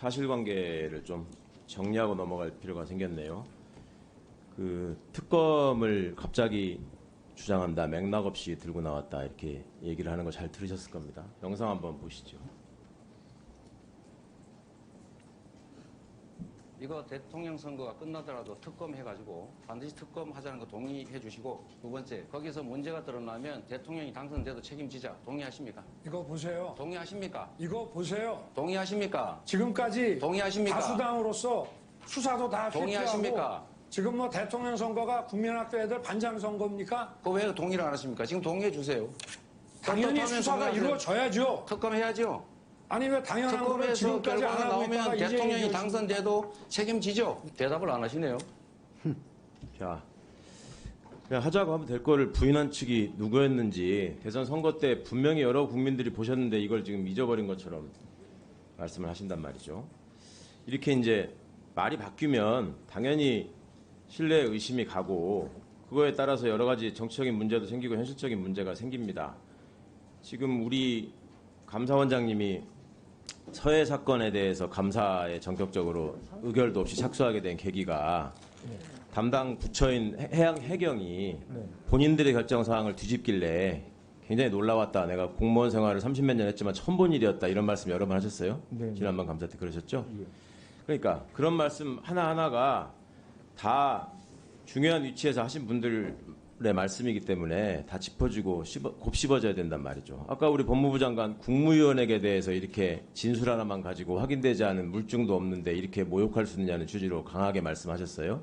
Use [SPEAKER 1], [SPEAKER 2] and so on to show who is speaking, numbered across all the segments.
[SPEAKER 1] 사실관계를 좀 정리하고 넘어갈 필요가 생겼네요. 그 특검을 갑자기 주장한다, 맥락 없이 들고 나왔다 이렇게 얘기를 하는 거 잘 들으셨을 겁니다. 영상 한번 보시죠.
[SPEAKER 2] 이거 대통령 선거가 끝나더라도 특검 해가지고 반드시 특검 하자는 거 동의해 주시고, 두 번째, 거기서 문제가 드러나면 대통령이 당선돼도 책임지자. 동의하십니까?
[SPEAKER 3] 이거 보세요.
[SPEAKER 2] 동의하십니까?
[SPEAKER 3] 이거 보세요.
[SPEAKER 2] 동의하십니까?
[SPEAKER 3] 지금까지
[SPEAKER 2] 동의하십니까?
[SPEAKER 3] 다수당으로서 수사도 다 회피하고
[SPEAKER 2] 동의하십니까?
[SPEAKER 3] 지금 뭐 대통령 선거가 국민학교 애들 반장 선거입니까?
[SPEAKER 2] 그거 왜 동의를 안 하십니까? 지금 동의해 주세요.
[SPEAKER 3] 당연히
[SPEAKER 2] 떳떳하면
[SPEAKER 3] 수사가
[SPEAKER 2] 동의하세요.
[SPEAKER 3] 이루어져야죠.
[SPEAKER 2] 특검 해야죠.
[SPEAKER 3] 아니 왜 당연한 거를
[SPEAKER 2] 특검에서
[SPEAKER 3] 지금까지 안
[SPEAKER 2] 결과가
[SPEAKER 3] 하고 있다가
[SPEAKER 2] 나오면
[SPEAKER 3] 이제
[SPEAKER 2] 대통령이
[SPEAKER 3] 얘기하십니까?
[SPEAKER 2] 당선돼도 책임지죠. 대답을 안 하시네요.
[SPEAKER 1] 자, 그냥 하자고 하면 될 거를 부인한 측이 누구였는지 대선 선거 때 분명히 여러 국민들이 보셨는데 이걸 지금 잊어버린 것처럼 말씀을 하신단 말이죠. 이렇게 이제 말이 바뀌면 당연히 신뢰 의심이 가고 그거에 따라서 여러 가지 정치적인 문제도 생기고 현실적인 문제가 생깁니다. 지금 우리 감사원장님이 서해 사건에 대해서 감사에 전격적으로 의결도 없이 착수하게 된 계기가 담당 부처인 해경이 본인들의 결정 사항을 뒤집길래 굉장히 놀라웠다. 내가 공무원 생활을 30몇 년 했지만 처음 본 일이었다. 이런 말씀 여러 번 하셨어요.
[SPEAKER 4] 네.
[SPEAKER 1] 지난번 감사 때 그러셨죠. 그러니까 그런 말씀 하나하나가 다 중요한 위치에서 하신 분들의 말씀이기 때문에 다 짚어주고 곱씹어져야 된단 말이죠. 아까 우리 법무부 장관 국무위원에게 대해서 이렇게 진술 하나만 가지고 확인되지 않은 물증도 없는데 이렇게 모욕할 수 있느냐는 취지로 강하게 말씀하셨어요.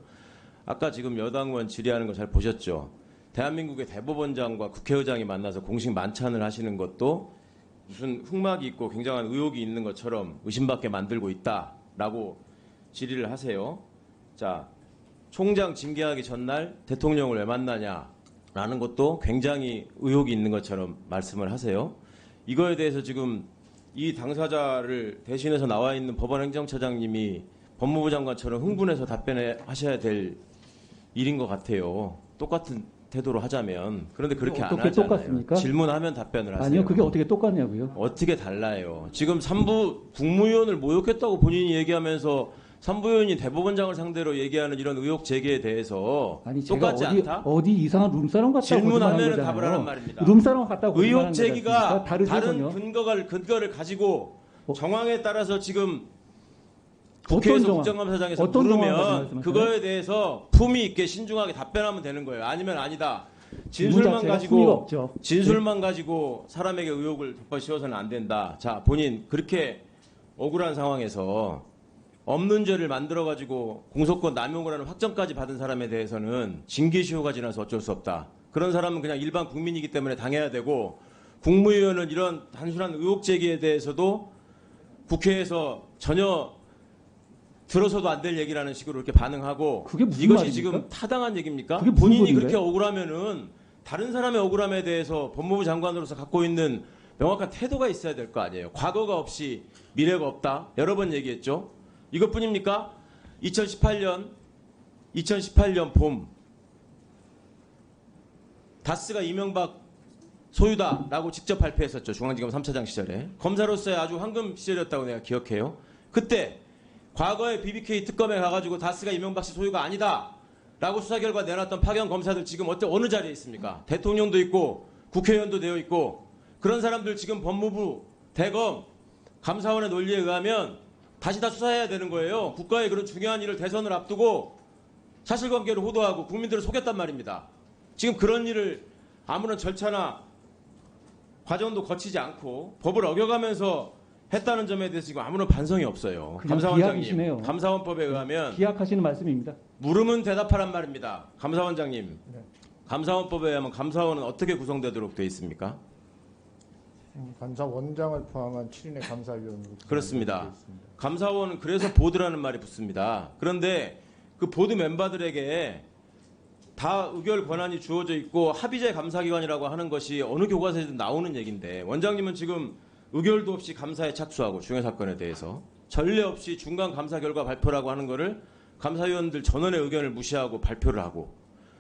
[SPEAKER 1] 아까 지금 여당 의원 질의하는 거 잘 보셨죠? 대한민국의 대법원장과 국회의장이 만나서 공식 만찬을 하시는 것도 무슨 흑막이 있고 굉장한 의혹이 있는 것처럼 의심받게 만들고 있다라고 질의를 하세요. 자, 총장 징계하기 전날 대통령을 왜 만나냐라는 것도 굉장히 의혹이 있는 것처럼 말씀을 하세요. 이거에 대해서 지금 이 당사자를 대신해서 나와 있는 법원행정처장님이 법무부 장관처럼 흥분해서 답변하셔야 될 일인 것 같아요. 똑같은 태도로 하자면. 그런데 그렇게 안
[SPEAKER 4] 어떻게
[SPEAKER 1] 하잖아요.
[SPEAKER 4] 똑같습니까?
[SPEAKER 1] 질문하면 답변을 하세요.
[SPEAKER 4] 아니요, 그게 어떻게 똑같냐고요?
[SPEAKER 1] 어떻게 달라요? 지금 3부 국무위원을 모욕했다고 본인이 얘기하면서 3부 의원이 대법원장을 상대로 얘기하는 이런 의혹 제기에 대해서
[SPEAKER 4] 아니 제가
[SPEAKER 1] 똑같지
[SPEAKER 4] 어디
[SPEAKER 1] 않다?
[SPEAKER 4] 어디 이상한 룸사롱 같다고
[SPEAKER 1] 질문하면
[SPEAKER 4] 거짓말한
[SPEAKER 1] 답을 하란
[SPEAKER 4] 거잖아요.
[SPEAKER 1] 말입니다.
[SPEAKER 4] 룸사롱 같다고
[SPEAKER 1] 의혹
[SPEAKER 4] 거짓말한
[SPEAKER 1] 제기가
[SPEAKER 4] 거지 않습니까? 다르죠,
[SPEAKER 1] 다른
[SPEAKER 4] 전혀.
[SPEAKER 1] 근거를 가지고 정황에 따라서 지금
[SPEAKER 4] 어떤
[SPEAKER 1] 국회에서
[SPEAKER 4] 정황?
[SPEAKER 1] 국정감사장에서
[SPEAKER 4] 어떤 정황을
[SPEAKER 1] 물으면
[SPEAKER 4] 말씀하시나요?
[SPEAKER 1] 그거에 대해서 품위 있게 신중하게 답변하면 되는 거예요. 아니면 아니다. 진술만
[SPEAKER 4] 자체가
[SPEAKER 1] 가지고
[SPEAKER 4] 품위가 없죠.
[SPEAKER 1] 진술만 가지고 사람에게 의혹을 덮어씌워서는 안 된다. 자, 본인 그렇게 억울한 상황에서 없는 죄를 만들어 가지고 공소권 남용을 하는 확정까지 받은 사람에 대해서는 징계시효가 지나서 어쩔 수 없다. 그런 사람은 그냥 일반 국민이기 때문에 당해야 되고 국무위원은 이런 단순한 의혹 제기에 대해서도 국회에서 전혀 들어서도 안 될 얘기라는 식으로 이렇게 반응하고
[SPEAKER 4] 그게 무슨
[SPEAKER 1] 이것이
[SPEAKER 4] 말입니까?
[SPEAKER 1] 지금 타당한 얘기입니까?
[SPEAKER 4] 그게 무슨
[SPEAKER 1] 본인이
[SPEAKER 4] 소리예요?
[SPEAKER 1] 그렇게 억울하면은 다른 사람의 억울함에 대해서 법무부 장관으로서 갖고 있는 명확한 태도가 있어야 될 거 아니에요. 과거가 없이 미래가 없다. 여러 번 얘기했죠. 이것뿐입니까? 2018년 봄 다스가 이명박 소유다라고 직접 발표했었죠. 중앙지검 3차장 시절에. 검사로서의 아주 황금 시절이었다고 내가 기억해요. 그때 과거에 BBK 특검에 가가지고 다스가 이명박 씨 소유가 아니다라고 수사 결과 내놨던 파견 검사들 지금 어느 자리에 있습니까? 대통령도 있고 국회의원도 되어 있고 그런 사람들 지금 법무부, 대검, 감사원의 논리에 의하면 다시 다 수사해야 되는 거예요. 국가의 그런 중요한 일을 대선을 앞두고 사실관계를 호도하고 국민들을 속였단 말입니다. 지금 그런 일을 아무런 절차나 과정도 거치지 않고 법을 어겨가면서 했다는 점에 대해서 지금 아무런 반성이 없어요.
[SPEAKER 4] 그냥
[SPEAKER 1] 감사원장님,
[SPEAKER 4] 기약이시네요.
[SPEAKER 1] 감사원법에 의하면
[SPEAKER 4] 기약하시는 말씀입니다.
[SPEAKER 1] 물으면 대답하란 말입니다. 감사원장님,
[SPEAKER 4] 네.
[SPEAKER 1] 감사원법에 의하면 감사원은 어떻게 구성되도록 되어 있습니까?
[SPEAKER 5] 감사원장을 포함한 7인의 감사위원으로
[SPEAKER 1] 그렇습니다.
[SPEAKER 5] 되어 있습니다.
[SPEAKER 1] 감사원은 그래서 보드라는 말이 붙습니다. 그런데 그 보드 멤버들에게 다 의결 권한이 주어져 있고 합의제 감사기관이라고 하는 것이 어느 교과서에도 나오는 얘기인데 원장님은 지금 의결도 없이 감사에 착수하고 중요 사건에 대해서 전례 없이 중간 감사 결과 발표라고 하는 거를 감사위원들 전원의 의견을 무시하고 발표를 하고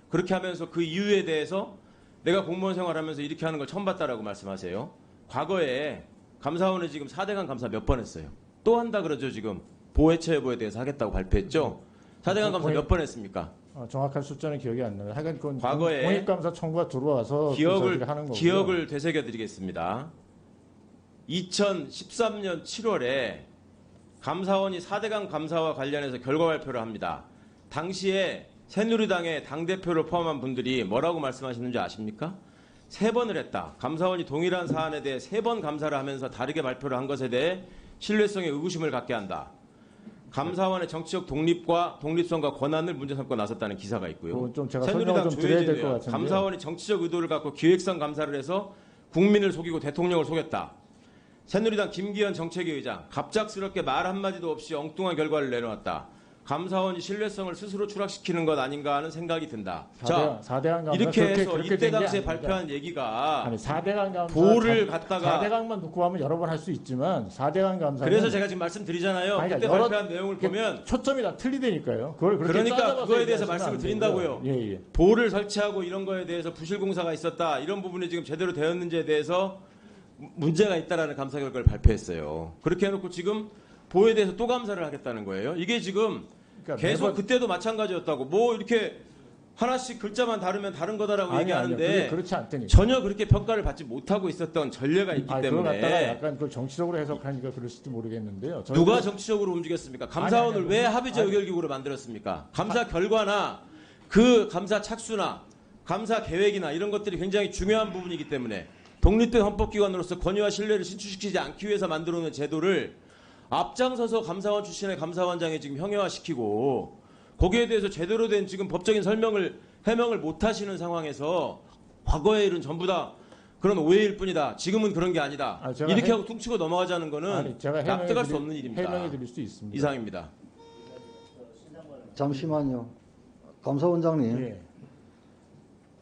[SPEAKER 1] 그렇게 하면서 그 이유에 대해서 내가 공무원 생활하면서 이렇게 하는 걸 처음 봤다라고 말씀하세요. 과거에 감사원에 지금 4대강 감사 몇 번 했어요. 또 한다 그러죠 지금. 보해체 여부에 대해서 하겠다고 발표했죠. 4대강 감사 몇 번 했습니까?
[SPEAKER 5] 정확한 숫자는 기억이 안 나요. 하여간 그건
[SPEAKER 1] 과거에
[SPEAKER 5] 공익감사 청구가 들어와서 저희들이 하는 거고요.
[SPEAKER 1] 기억을 되새겨드리겠습니다. 2013년 7월에 감사원이 4대강 감사와 관련해서 결과 발표를 합니다. 당시에 새누리당의 당대표를 포함한 분들이 뭐라고 말씀하시는지 아십니까? 3번을 했다. 감사원이 동일한 사안에 대해 3번 감사를 하면서 다르게 발표를 한 것에 대해 신뢰성에 의구심을 갖게 한다. 감사원의 정치적 독립성과 권한을 문제 삼고 나섰다는 기사가 있고요.
[SPEAKER 5] 그건 좀 제가 설명을 좀 드려야 될 것 같은데.
[SPEAKER 1] 감사원이 정치적 의도를 갖고 기획성 감사를 해서 국민을 속이고 대통령을 속였다. 새누리당 김기현 정책위 의장 갑작스럽게 말 한마디도 없이 엉뚱한 결과를 내놓았다. 감사원이 신뢰성을 스스로 추락시키는 것 아닌가 하는 생각이 든다. 자,
[SPEAKER 5] 4대강 감사
[SPEAKER 1] 이렇게 해서
[SPEAKER 5] 그렇게
[SPEAKER 1] 이때
[SPEAKER 5] 된게
[SPEAKER 1] 당시에
[SPEAKER 5] 아닙니다.
[SPEAKER 1] 발표한 얘기가
[SPEAKER 5] 아니 4대강 감사
[SPEAKER 1] 보를 갖다가
[SPEAKER 5] 4대강만 놓고 하면 여러 번 할 수 있지만 4대강 감사는
[SPEAKER 1] 그래서 제가 지금 말씀드리잖아요.
[SPEAKER 5] 아니,
[SPEAKER 1] 그때
[SPEAKER 5] 여러-
[SPEAKER 1] 발표한 내용을 보면
[SPEAKER 5] 초점이 다 틀리다니까요. 그걸 그렇게
[SPEAKER 1] 그러니까
[SPEAKER 5] 짜잡아서
[SPEAKER 1] 그거에 대해서
[SPEAKER 5] 얘기하시면
[SPEAKER 1] 말씀을
[SPEAKER 5] 안
[SPEAKER 1] 드린다고요.
[SPEAKER 5] 되고요. 예, 예.
[SPEAKER 1] 보를 설치하고 이런 거에 대해서 부실공사가 있었다. 이런 부분이 지금 제대로 되었는지에 대해서 문제가 있다라는 감사 결과를 발표했어요. 그렇게 해놓고 지금 보에 대해서 또 감사를 하겠다는 거예요. 이게 지금
[SPEAKER 5] 그러니까
[SPEAKER 1] 계속
[SPEAKER 5] 매번-
[SPEAKER 1] 그때도 마찬가지였다고. 뭐 이렇게 하나씩 글자만 다르면 다른 거다라고
[SPEAKER 5] 아니요,
[SPEAKER 1] 얘기하는데
[SPEAKER 5] 아니요. 그게 그렇지 않다니까.
[SPEAKER 1] 전혀 그렇게 평가를 받지 못하고 있었던 전례가 있기
[SPEAKER 5] 그걸 갖다가
[SPEAKER 1] 때문에
[SPEAKER 5] 약간 그걸 정치적으로 해석하니까 그럴지도 모르겠는데요. 저희도-
[SPEAKER 1] 누가 정치적으로 움직였습니까? 감사원을
[SPEAKER 5] 아니,
[SPEAKER 1] 왜 합의제
[SPEAKER 5] 아니.
[SPEAKER 1] 의결기구로 만들었습니까? 감사 결과나 그 감사 착수나 감사 계획이나 이런 것들이 굉장히 중요한 부분이기 때문에 독립된 헌법기관으로서 권위와 신뢰를 신축시키지 않기 위해서 만들어놓은 제도를 앞장서서 감사원 출신의 감사원장이 지금 형해화시키고 거기에 대해서 제대로 된 지금 법적인 해명을 못 하시는 상황에서 과거의 일은 전부 다 그런 오해일 뿐이다. 지금은 그런 게 아니다.
[SPEAKER 5] 제가
[SPEAKER 1] 이렇게 하고 퉁치고 넘어가자는 거는
[SPEAKER 5] 아니, 제가
[SPEAKER 1] 납득할 수 없는 일입니다.
[SPEAKER 5] 해명해 드릴 수 있습니다.
[SPEAKER 1] 이상입니다.
[SPEAKER 6] 잠시만요. 감사원장님,
[SPEAKER 5] 예.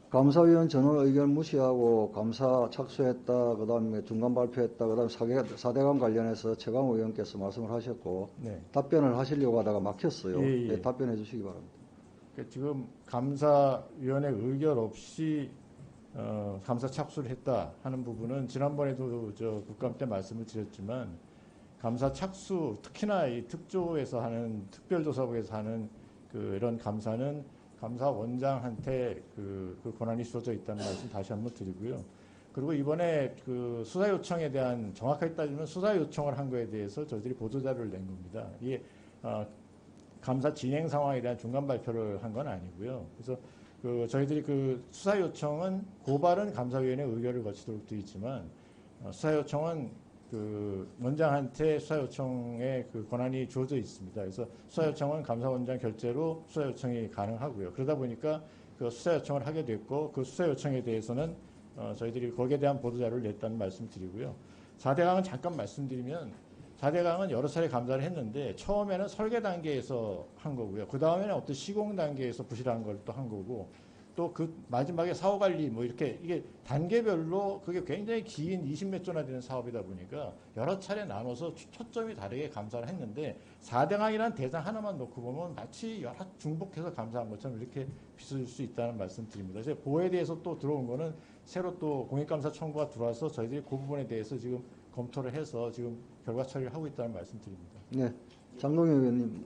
[SPEAKER 6] 감사위원 전원 의견 무시하고 감사 착수했다, 그다음에 중간 발표했다, 그다음에 4대강 관련해서 최강 의원께서 말씀을 하셨고
[SPEAKER 5] 네.
[SPEAKER 6] 답변을 하시려고 하다가 막혔어요.
[SPEAKER 5] 예, 예.
[SPEAKER 6] 네, 답변해 주시기 바랍니다.
[SPEAKER 5] 그러니까 지금 감사위원회 의결 없이 감사 착수를 했다 하는 부분은 지난번에도 저 국감 때 말씀을 드렸지만 감사 착수 특히나 이 특조에서 하는 특별조사국에서 하는 이런 감사는 감사원장한테 그 권한이 주어져 있다는 말씀 다시 한번 드리고요. 그리고 이번에 그 수사 요청에 대한 정확하게 따지면 수사 요청을 한 거에 대해서 저희들이 보도자료를 낸 겁니다. 이게 감사 진행 상황에 대한 중간 발표를 한 건 아니고요. 그래서 저희들이 그 수사 요청은 고발은 감사위원회 의결을 거치도록 되어 있지만 수사 요청은 그 원장한테 수사 요청의 그 권한이 주어져 있습니다. 그래서 수사 요청은 감사원장 결재로 수사 요청이 가능하고요. 그러다 보니까 그 수사 요청을 하게 됐고 그 수사 요청에 대해서는 저희들이 거기에 대한 보도자료를 냈다는 말씀드리고요. 4대강은 잠깐 말씀드리면 4대강은 여러 차례 감사를 했는데 처음에는 설계 단계에서 한 거고요. 그 다음에는 어떤 시공 단계에서 부실한 걸 또 한 거고 또 그 마지막에 사후 관리 뭐 이렇게 이게 단계별로 그게 굉장히 긴 20몇 조나 되는 사업이다 보니까 여러 차례 나눠서 초점이 다르게 감사를 했는데 4대강이라는 대상 하나만 놓고 보면 마치 여러 중복해서 감사한 것처럼 이렇게 비춰질 수 있다는 말씀 드립니다. 그래서 보에 대해서 또 들어온 거는 새로 또 공익감사 청구가 들어와서 저희들이 그 부분에 대해서 지금 검토를 해서 지금 결과 처리를 하고 있다는 말씀 드립니다.
[SPEAKER 6] 네, 장동영 의원님.